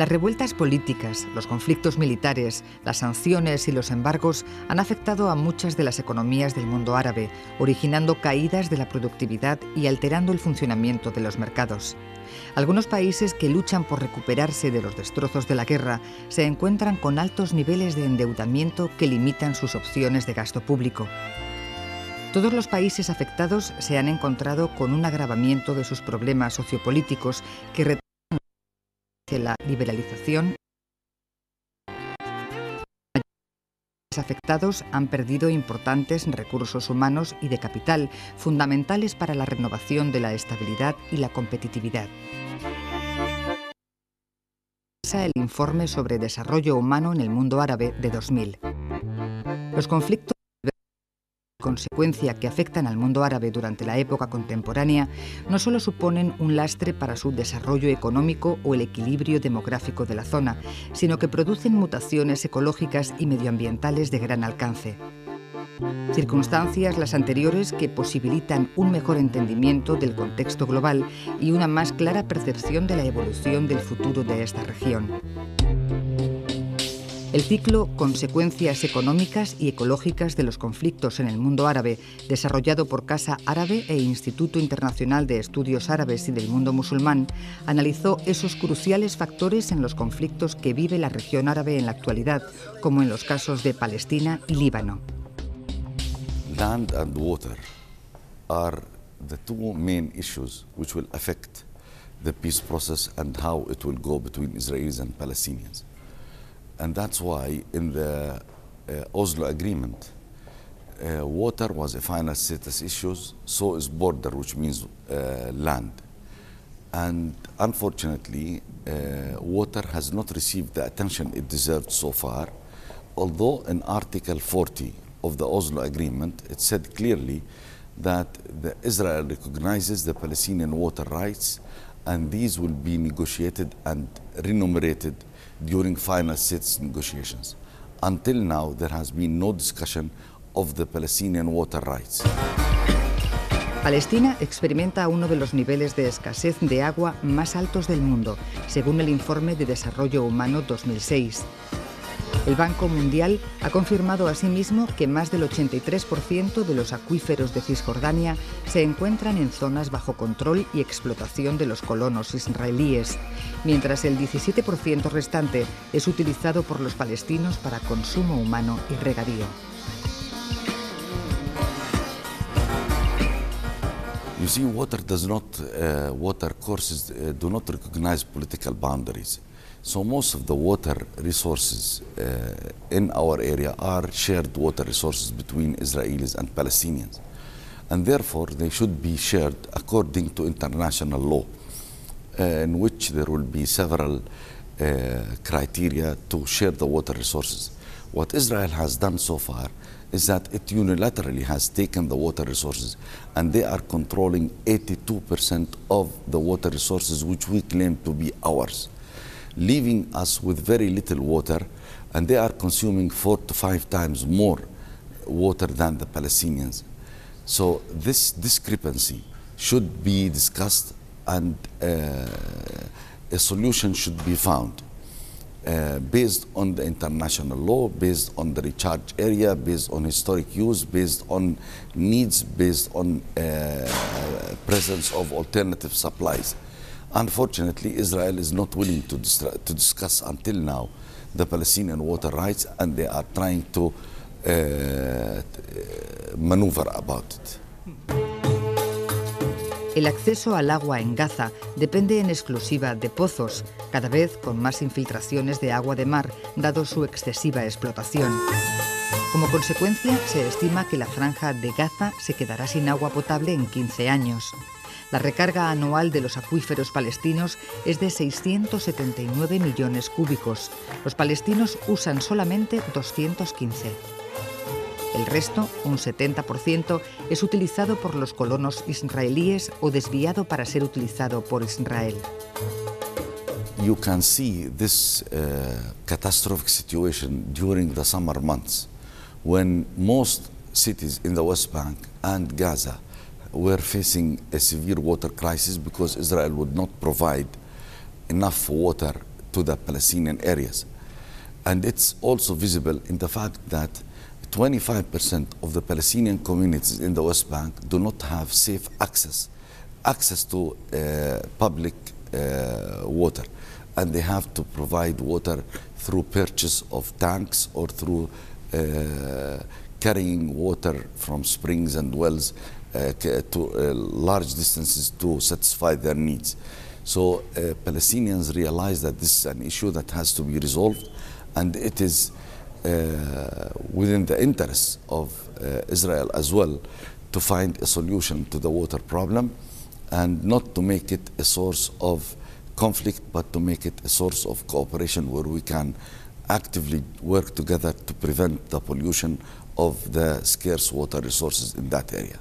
Las revueltas políticas, los conflictos militares, las sanciones y los embargos han afectado a muchas de las economías del mundo árabe, originando caídas de la productividad y alterando el funcionamiento de los mercados. Algunos países que luchan por recuperarse de los destrozos de la guerra se encuentran con altos niveles de endeudamiento que limitan sus opciones de gasto público. Todos los países afectados se han encontrado con un agravamiento de sus problemas sociopolíticos que retrasan la liberalización. Los afectados han perdido importantes recursos humanos y de capital, fundamentales para la renovación de la estabilidad y la competitividad. El informe sobre desarrollo humano en el mundo árabe de 2000. Los conflictos consecuencia que afectan al mundo árabe durante la época contemporánea no solo suponen un lastre para su desarrollo económico o el equilibrio demográfico de la zona, sino que producen mutaciones ecológicas y medioambientales de gran alcance. Circunstancias las anteriores que posibilitan un mejor entendimiento del contexto global y una más clara percepción de la evolución del futuro de esta región. El ciclo Consecuencias económicas y ecológicas de los conflictos en el mundo árabe, desarrollado por Casa Árabe e Instituto Internacional de Estudios Árabes y del Mundo Musulmán, analizó esos cruciales factores en los conflictos que vive la región árabe en la actualidad, como en los casos de Palestina y Líbano. Land and water are the two main issues which will affect the peace process and how it will go between Israelis and Palestinians. And that's why in the Oslo Agreement, water was a final status issue, so is border, which means land. And unfortunately, water has not received the attention it deserved so far, although in Article 40 of the Oslo Agreement, it said clearly that Israel recognizes the Palestinian water rights, and these will be negotiated and remunerated during final status negotiations. Until now, there has been no discussion of the Palestinian water rights. Palestina experimenta uno de los niveles de escasez de agua más altos del mundo, según el Informe de Desarrollo Humano 2006. El Banco Mundial ha confirmado asimismo que más del 83% de los acuíferos de Cisjordania se encuentran en zonas bajo control y explotación de los colonos israelíes, mientras el 17% restante es utilizado por los palestinos para consumo humano y regadío. You see, water courses do not recognize political boundaries. So most of the water resources in our area are shared water resources between Israelis and Palestinians. And therefore, they should be shared according to international law, in which there will be several criteria to share the water resources. What Israel has done so far is that it unilaterally has taken the water resources, and they are controlling 82% of the water resources which we claim to be ours, leaving us with very little water, and they are consuming 4 to 5 times more water than the Palestinians. So this discrepancy should be discussed, and a solution should be found based on the international law, based on the recharge area, based on historic use, based on needs, based on presence of alternative supplies. Unfortunately, Israel is not willing to discuss until now the Palestinian water rights, and they are trying to maneuver about it. El acceso al agua en Gaza depende en exclusiva de pozos, cada vez con más infiltraciones de agua de mar, dado su excesiva explotación. Como consecuencia, se estima que la franja de Gaza se quedará sin agua potable en 15 años. La recarga anual de los acuíferos palestinos es de 679 millones cúbicos. Los palestinos usan solamente 215. El resto, un 70%, es utilizado por los colonos israelíes o desviado para ser utilizado por Israel. You can see this catastrophic situation during the summer months, when most cities in the West Bank and Gaza were facing a severe water crisis because Israel would not provide enough water to the Palestinian areas. And it's also visible in the fact that 25% of the Palestinian communities in the West Bank do not have safe access to public water. And they have to provide water through purchase of tanks or through carrying water from springs and wells to large distances to satisfy their needs. So Palestinians realize that this is an issue that has to be resolved, and it is within the interests of Israel as well to find a solution to the water problem, and not to make it a source of conflict, but to make it a source of cooperation where we can actively work together to prevent the pollution of the scarce water resources in that area.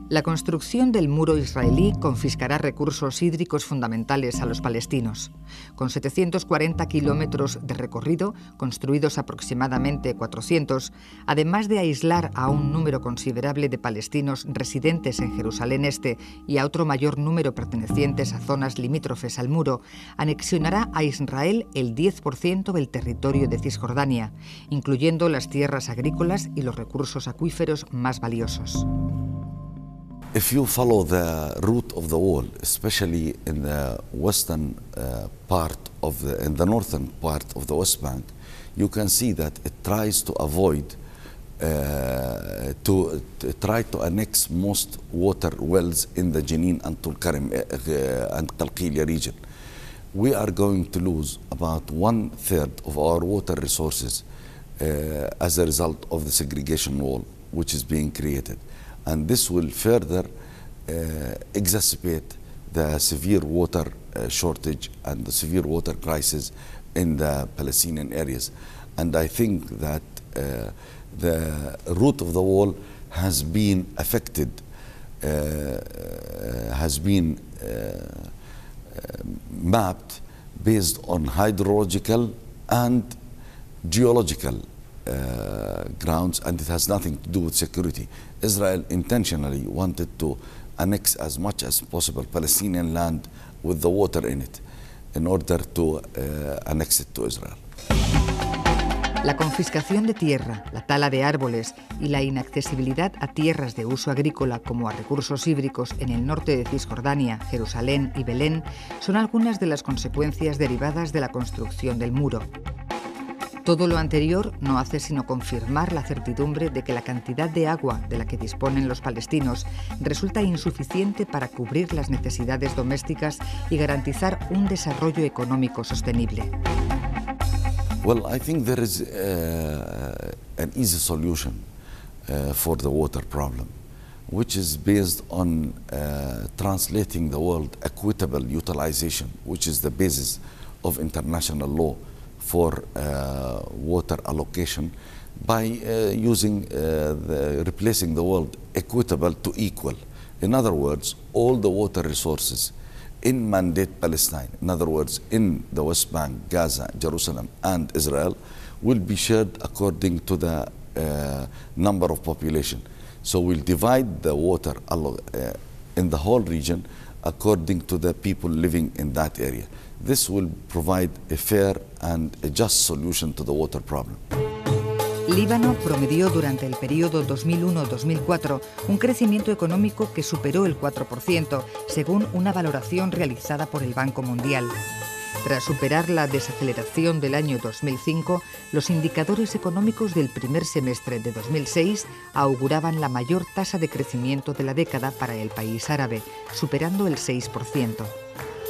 La construcción del muro israelí confiscará recursos hídricos fundamentales a los palestinos. Con 740 kilómetros de recorrido, construidos aproximadamente 400, además de aislar a un número considerable de palestinos residentes en Jerusalén Este y a otro mayor número pertenecientes a zonas limítrofes al muro, anexionará a Israel el 10% del territorio de Cisjordania, incluyendo las tierras agrícolas y los recursos acuíferos más valiosos. If you follow the route of the wall, especially in the western part of in the northern part of the West Bank, you can see that it tries to avoid try to annex most water wells in the Jenin and Tulkarim and Qalqilia region. We are going to lose about 1/3 of our water resources as a result of the segregation wall, which is being created. And this will further exacerbate the severe water shortage and the severe water crisis in the Palestinian areas. And I think that the route of the wall has been affected, has been mapped based on hydrological and geological grounds, and it has nothing to do with security. Israel intentionally wanted to annex as much as possible Palestinian land with the water in it in order to annex it to Israel. La confiscación de tierra, la tala de árboles y la inaccesibilidad a tierras de uso agrícola como a recursos hídricos en el norte de Cisjordania, Jerusalén y Belén son algunas de las consecuencias derivadas de la construcción del muro. Todo lo anterior no hace sino confirmar la certidumbre de que la cantidad de agua de la que disponen los palestinos resulta insuficiente para cubrir las necesidades domésticas y garantizar un desarrollo económico sostenible. Well, I think there is an easy solution for the water problem, which is based on translating the word equitable utilization, which is the basis of international law for water allocation, by replacing the word equitable to equal. In other words, all the water resources in Mandate Palestine, in other words, in the West Bank, Gaza, Jerusalem, and Israel, will be shared according to the number of population. So we'll divide the water in the whole region according to the people living in that area. This will provide a fair and a just solution to the water problem. Líbano promedió durante el periodo 2001-2004 un crecimiento económico que superó el 4%, según una valoración realizada por el Banco Mundial. Tras superar la desaceleración del año 2005, los indicadores económicos del primer semestre de 2006 auguraban la mayor tasa de crecimiento de la década para el país árabe, superando el 6%.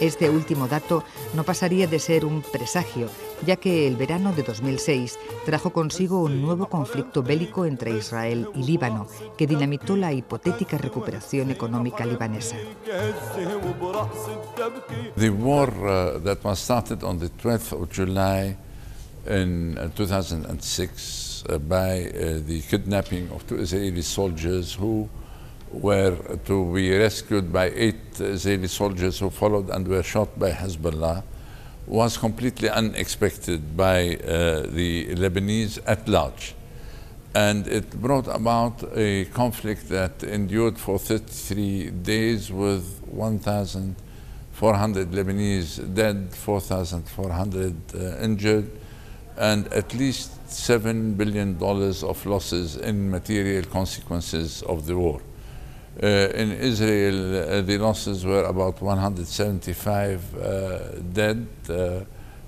Este último dato no pasaría de ser un presagio, ya que el verano de 2006 trajo consigo un nuevo conflicto bélico entre Israel y Líbano, que dinamitó la hipotética recuperación económica libanesa. The war that was started on the 12th of July in 2006 by the kidnapping of 2 Israeli soldiers who were to be rescued by 8 Israeli soldiers who followed and were shot by Hezbollah, was completely unexpected by the Lebanese at large. And it brought about a conflict that endured for 33 days with 1,500 400 Lebanese dead, 4,400 injured, and at least $7 billion of losses in material consequences of the war. In Israel, the losses were about 175 dead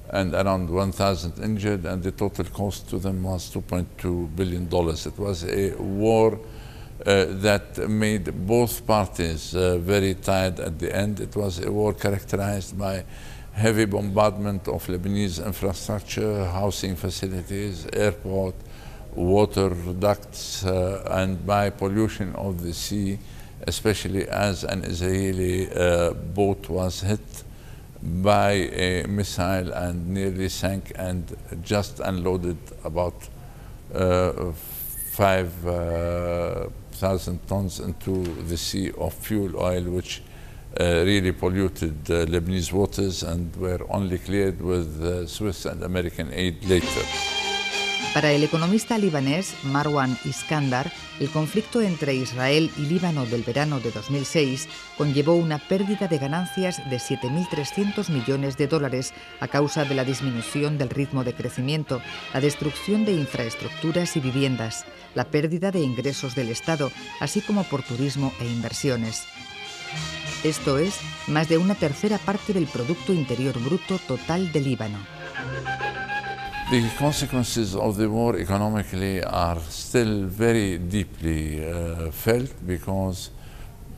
and around 1,000 injured, and the total cost to them was $2.2 billion. It was a war that made both parties very tired at the end. It was a war characterized by heavy bombardment of Lebanese infrastructure, housing facilities, airport, water ducts, and by pollution of the sea, especially as an Israeli boat was hit by a missile and nearly sank and just unloaded about 5,000 tons into the sea of fuel oil, which really polluted Lebanese waters and were only cleared with Swiss and American aid later. Para el economista libanés Marwan Iskandar, el conflicto entre Israel y Líbano del verano de 2006 conllevó una pérdida de ganancias de 7.300 millones de dólares a causa de la disminución del ritmo de crecimiento, la destrucción de infraestructuras y viviendas, la pérdida de ingresos del Estado, así como por turismo e inversiones. Esto es, más de una tercera parte del Producto Interior Bruto total de Líbano. The consequences of the war economically are still very deeply felt because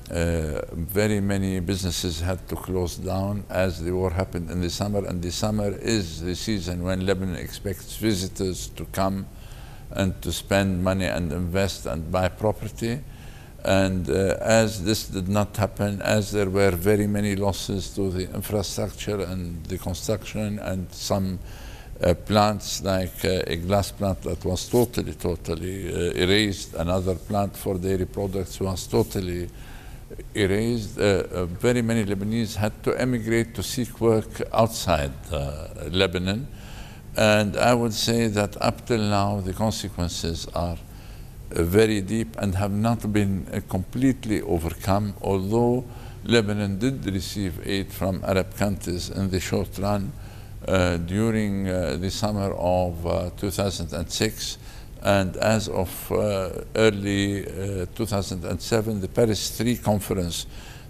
very many businesses had to close down as the war happened in the summer, and the summer is the season when Lebanon expects visitors to come and to spend money and invest and buy property. And as this did not happen, as there were very many losses to the infrastructure and the construction and some plants like a glass plant that was totally erased, another plant for dairy products was totally erased. Very many Lebanese had to emigrate to seek work outside Lebanon. And I would say that up till now the consequences are very deep and have not been completely overcome, although Lebanon did receive aid from Arab countries in the short run during the summer of 2006, and as of early 2007, the Paris III conference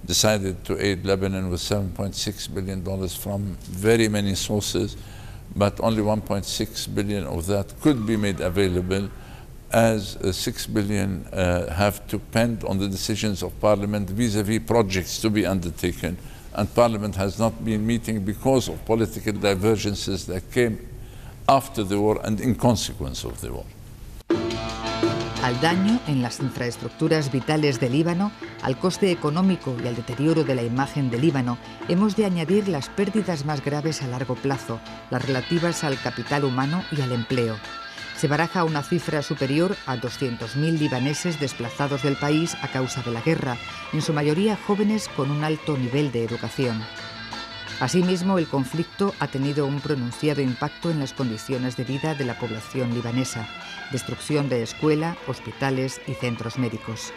decided to aid Lebanon with $7.6 billion from very many sources, but only $1.6 billion of that could be made available, as $6 billion have to depend on the decisions of Parliament vis-à-vis projects to be undertaken. And Parliament has not been meeting because of political divergences that came after the war and in consequence of the war. Al daño en las infraestructuras vitales de Líbano, al coste económico y al deterioro de la imagen de Líbano, hemos de añadir las pérdidas más graves a largo plazo, las relativas al capital humano y al empleo. Se baraja una cifra superior a 200.000 libaneses desplazados del país a causa de la guerra, en su mayoría jóvenes con un alto nivel de educación. Asimismo, el conflicto ha tenido un pronunciado impacto en las condiciones de vida de la población libanesa, destrucción de escuelas, hospitales y centros médicos.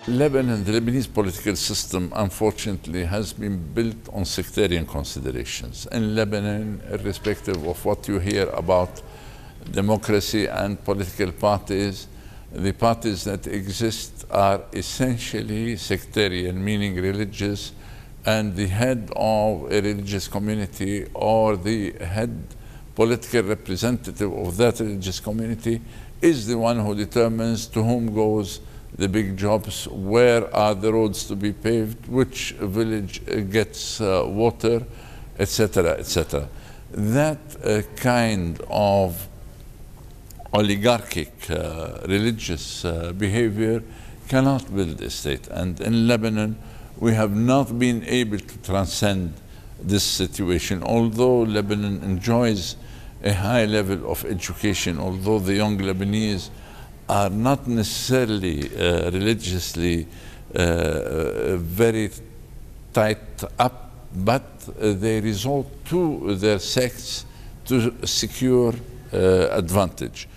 Lebanon, the Lebanese political system, unfortunately, has been built on sectarian considerations. In Lebanon, irrespective of what you hear about democracy and political parties, the parties that exist are essentially sectarian, meaning religious, and the head of a religious community or the head political representative of that religious community is the one who determines to whom goes the big jobs, where are the roads to be paved, which village gets water, etc., etc. That kind of oligarchic religious behavior cannot build a state. And in Lebanon, we have not been able to transcend this situation. Although Lebanon enjoys a high level of education, although the young Lebanese are not necessarily religiously very tight up, but they resort to their sects to secure advantage.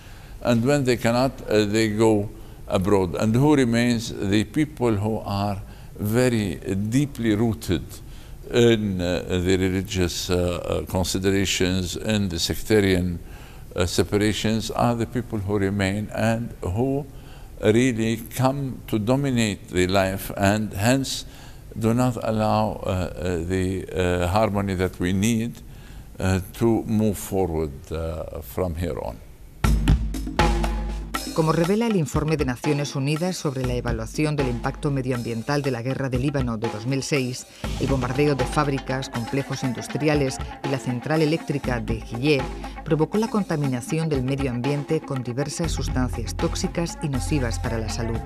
And when they cannot, they go abroad. And who remains? The people who are very deeply rooted in the religious considerations, in the sectarian separations, are the people who remain and who really come to dominate the life, and hence do not allow the harmony that we need to move forward from here on. Como revela el informe de Naciones Unidas sobre la evaluación del impacto medioambiental de la guerra de Líbano de 2006, el bombardeo de fábricas, complejos industriales y la central eléctrica de Gillet provocó la contaminación del medio ambiente con diversas sustancias tóxicas y nocivas para la salud.